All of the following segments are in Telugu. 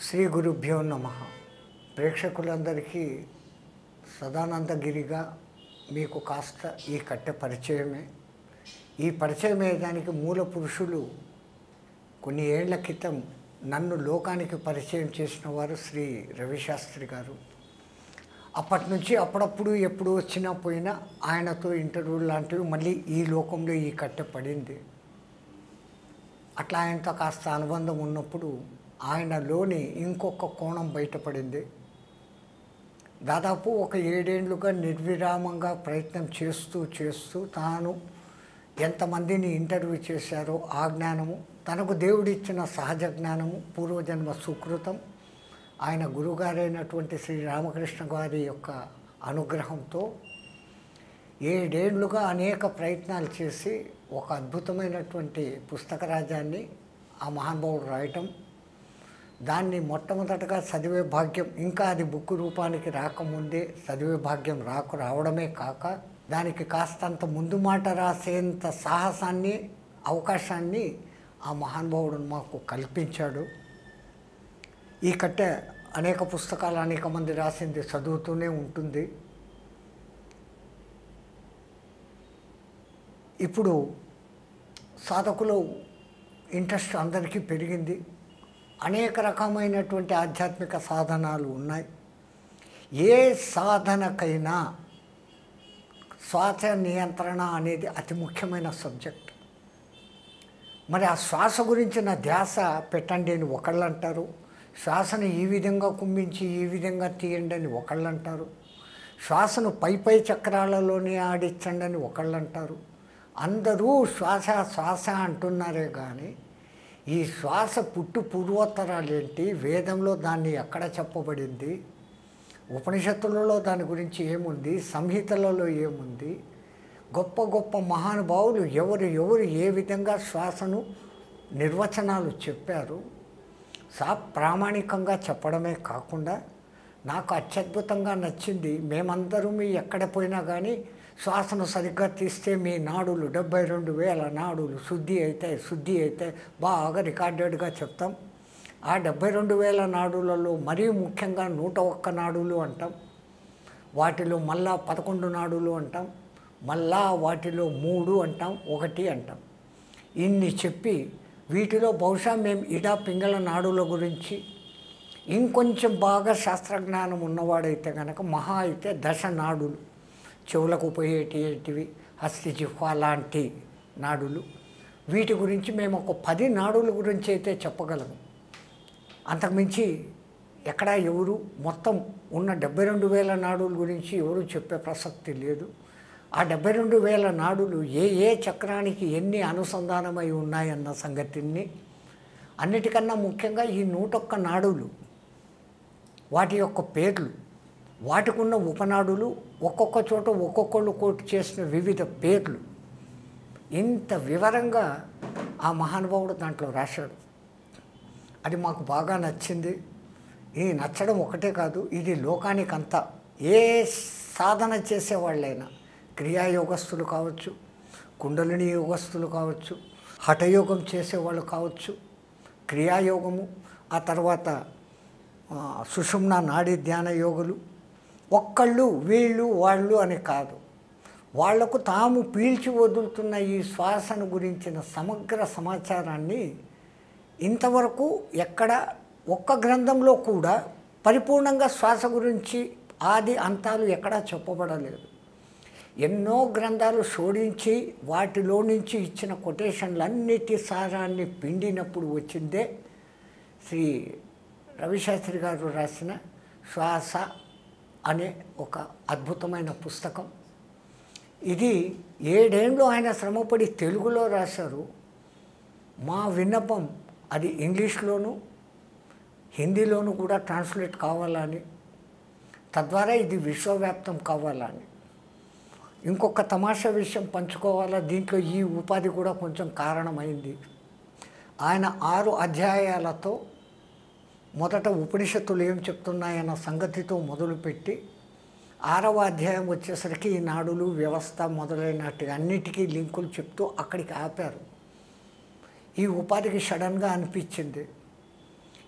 శ్రీ గురుభ్యో నమః. ప్రేక్షకులందరికీ సదానందగిరిగా మీకు కాస్త ఈ కట్టె పరిచయమే. ఈ పరిచయం అయ్యేదానికి మూల పురుషులు కొన్ని ఏళ్ల క్రితం నన్ను లోకానికి పరిచయం చేసిన వారు శ్రీ రవిశాస్త్రి గారు. అప్పటి నుంచి అప్పుడప్పుడు ఎప్పుడు వచ్చినా పోయినా ఆయనతో ఇంటర్వ్యూ లాంటివి మళ్ళీ ఈ లోకంలో ఈ కట్టె పడింది. అట్లా ఆయనతో కాస్త అనుబంధం ఉన్నప్పుడు ఆయనలోని ఇంకొక కోణం బయటపడింది. దాదాపు ఒక 7 ఏళ్లుగా నిర్విరామంగా ప్రయత్నం చేస్తూ తాను ఎంతమందిని ఇంటర్వ్యూ చేశారో ఆ జ్ఞానము, తనకు దేవుడిచ్చిన సహజ జ్ఞానము, పూర్వజన్మ సుకృతం, ఆయన గురుగారైనటువంటి శ్రీ రామకృష్ణ గారి యొక్క అనుగ్రహంతో 7 ఏళ్లుగా అనేక ప్రయత్నాలు చేసి ఒక అద్భుతమైనటువంటి పుస్తక రాజ్యాన్ని ఆ మహానుభావుడు రాయటం, దాన్ని మొట్టమొదటగా చదివే భాగ్యం, ఇంకా అది బుక్ రూపానికి రాకముందే చదివే భాగ్యం రావడమే కాక దానికి కాస్తంత ముందు మాట రాసేంత సాహసాన్ని, అవకాశాన్ని ఆ మహానుభావుడు మాకు కల్పించాడు. ఈ కట్టె అనేక పుస్తకాలు అనేక మంది రాసింది చదువుతూనే ఉంటుంది. ఇప్పుడు సాధకులు ఇంట్రెస్ట్ అందరికీ పెరిగింది. అనేక రకమైనటువంటి ఆధ్యాత్మిక సాధనాలు ఉన్నాయి. ఏ సాధనకైనా శ్వాస నియంత్రణ అనేది అతి ముఖ్యమైన సబ్జెక్ట్. మరి ఆ శ్వాస గురించిన ధ్యాస పెట్టండి అని ఒకళ్ళు అంటారు, శ్వాసను ఈ విధంగా కుంభించి ఈ విధంగా తీయండి అని ఒకళ్ళు అంటారు, శ్వాసను పై చక్రాలలోనే ఆడించండి అని ఒకళ్ళు అంటారు. అందరూ శ్వాస అంటున్నారే కానీ ఈ శ్వాస పూర్వోత్తరాలేంటి, వేదంలో దాన్ని ఎక్కడ చెప్పబడింది, ఉపనిషత్తులలో దాని గురించి ఏముంది, సంహితలలో ఏముంది, గొప్ప గొప్ప మహానుభావులు ఎవరు ఏ విధంగా శ్వాసను నిర్వచనాలు చెప్పారు, ప్రామాణికంగా చెప్పడమే కాకుండా నాకు అత్యద్భుతంగా నచ్చింది. మేమందరూ ఎక్కడ పోయినా కానీ శ్వాసను సరిగ్గా తీస్తే మీ నాడులు 72,000 నాడులు శుద్ధి అయితే బాగా రికార్డెడ్గా చెప్తాం. ఆ 72,000 నాడులలో మరీ ముఖ్యంగా 101 నాడులు అంటాం, వాటిలో మళ్ళా 11 నాడులు అంటాం, మళ్ళా వాటిలో 3 అంటాం, 1 అంటాం. ఇన్ని చెప్పి వీటిలో బహుశా మేము పింగళ నాడుల గురించి ఇంకొంచెం బాగా శాస్త్రజ్ఞానం ఉన్నవాడైతే కనుక మహా అయితే 10 నాడులు, చెవులకు ఉపయోగేటివి, హస్తి జిహ్వ లాంటి నాడులు, వీటి గురించి మేము ఒక 10 నాడుల గురించి అయితే చెప్పగలము. అంతకుమించి ఎక్కడా ఎవరు మొత్తం ఉన్న 72,000 నాడుల గురించి ఎవరు చెప్పే ప్రసక్తి లేదు. ఆ 72,000 నాడులు ఏ చక్రానికి ఎన్ని అనుసంధానమై ఉన్నాయన్న సంగతిని, అన్నిటికన్నా ముఖ్యంగా ఈ 101 నాడులు వాటి యొక్క పేర్లు, వాటికున్న ఉపనాడులు, ఒక్కొక్క చోట ఒక్కొక్కళ్ళు కోట్ చేసిన వివిధ పేర్లు, ఇంత వివరంగా ఆ మహానుభావుడు దాంట్లో రాశాడు. అది మాకు బాగా నచ్చింది. ఇది నచ్చడం ఒకటే కాదు, ఇది లోకానికంతా ఏ సాధన చేసేవాళ్ళైనా, క్రియాయోగస్తులు కావచ్చు, కుండలిని యోగస్తులు కావచ్చు, హఠయోగం చేసేవాళ్ళు కావచ్చు, క్రియాయోగము, ఆ తర్వాత సుషుమ్న నాడీ ధ్యాన యోగులు, ఒక్కళ్ళు వీళ్ళు వాళ్ళు అని కాదు, వాళ్లకు తాము పీల్చి వదులుతున్న ఈ శ్వాసను గురించిన సమగ్ర సమాచారాన్ని ఇంతవరకు ఎక్కడ ఒక్క గ్రంథంలో కూడా పరిపూర్ణంగా శ్వాస గురించి ఆది అంతాలు ఎక్కడా చెప్పబడలేదు. ఎన్నో గ్రంథాలు శోధించి వాటిలో నుంచి ఇచ్చిన కొటేషన్లన్నిటి సారాన్ని పిండినప్పుడు వచ్చిందే శ్రీ రవిశాస్త్రి గారు రాసిన శ్వాస అనే ఒక అద్భుతమైన పుస్తకం. ఇది 7 ఏళ్ళు ఆయన శ్రమపడి తెలుగులో రాశారు. మా విన్నపం అది ఇంగ్లీష్లోను హిందీలోను కూడా ట్రాన్స్లేట్ కావాలని, తద్వారా ఇది విశ్వవ్యాప్తం కావాలని. ఇంకొక తమాషా విషయం పంచుకోవాలా, దీంట్లో ఈ ఉపాధి కూడా కొంచెం కారణమైంది. ఆయన 6 అధ్యాయాలతో మొదట ఉపనిషత్తులు ఏం చెప్తున్నాయన్న సంగతితో మొదలుపెట్టి 6వ అధ్యాయం వచ్చేసరికి ఈ నాడులు, వ్యవస్థ మొదలైనటి అన్నిటికీ లింకులు చెప్తూ అక్కడికి ఆపారు. ఈ ఉపాధికి సడన్గా అనిపించింది,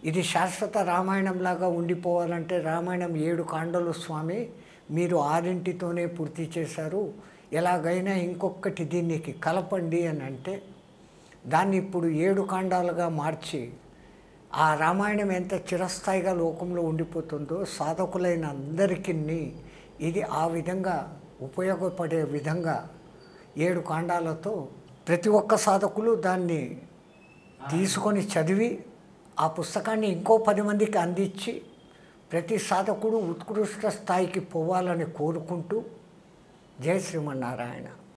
ఇది శాశ్వత రామాయణంలాగా ఉండిపోవాలంటే రామాయణం 7 కాండలు స్వామి, మీరు 6తోనే పూర్తి చేశారు, ఎలాగైనా ఇంకొకటి దీనికి కలపండి అని అంటే దాన్ని ఇప్పుడు 7 కాండాలుగా మార్చి ఆ రామాయణం ఎంత చిరస్థాయిగా లోకంలో ఉండిపోతుందో సాధకులైన అందరికీ ఇది ఆ విధంగా ఉపయోగపడే విధంగా 7 కాండాలతో ప్రతి ఒక్క సాధకులు దాన్ని తీసుకొని చదివి ఆ పుస్తకాన్ని ఇంకో 10 మందికి అందించి ప్రతి సాధకుడు ఉత్కృష్ట స్థాయికి పోవాలని కోరుకుంటూ జై శ్రీమన్నారాయణ.